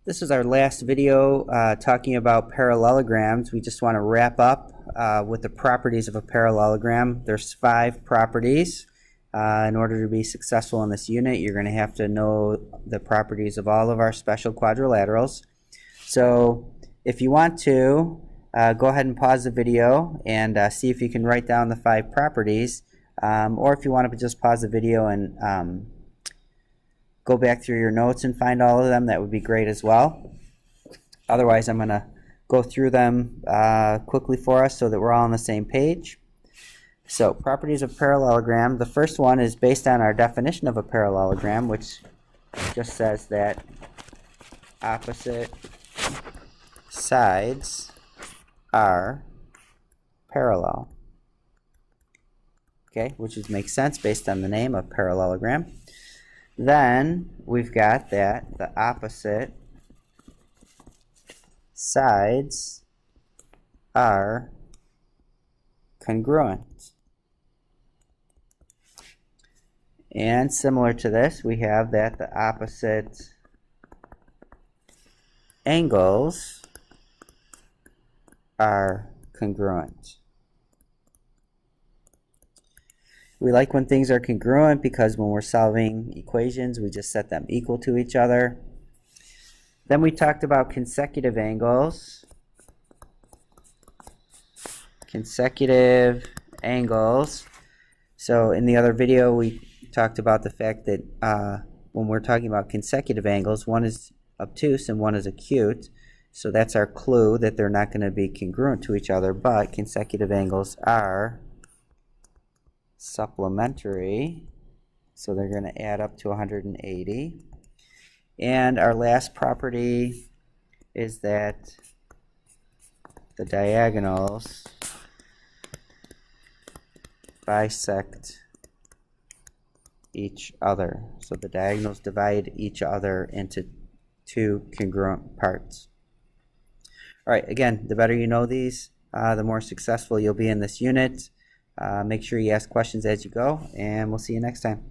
This is our last video talking about parallelograms. We just want to wrap up with the properties of a parallelogram. There's 5 properties. In order to be successful in this unit, you're going to have to know the properties of all of our special quadrilaterals. So if you want to, go ahead and pause the video and see if you can write down the 5 properties. Or if you want to just pause the video and go back through your notes and find all of them, that would be great as well. Otherwise, I'm going to go through them quickly for us so that we're all on the same page. So, properties of parallelogram. The first one is based on our definition of a parallelogram, which just says that opposite sides are parallel. Okay, which makes sense based on the name of parallelogram. Then we've got that the opposite sides are congruent. And similar to this, we have that the opposite angles are congruent. We like when things are congruent because when we're solving equations, we just set them equal to each other. Then we talked about consecutive angles. Consecutive angles. So in the other video, we talked about the fact that when we're talking about consecutive angles, one is obtuse and one is acute. So that's our clue that they're not going to be congruent to each other, but consecutive angles are supplementary, so they're going to add up to 180. And our last property is that the diagonals bisect each other. So the diagonals divide each other into 2 congruent parts. All right, again, the better you know these, the more successful you'll be in this unit. Make sure you ask questions as you go, and we'll see you next time.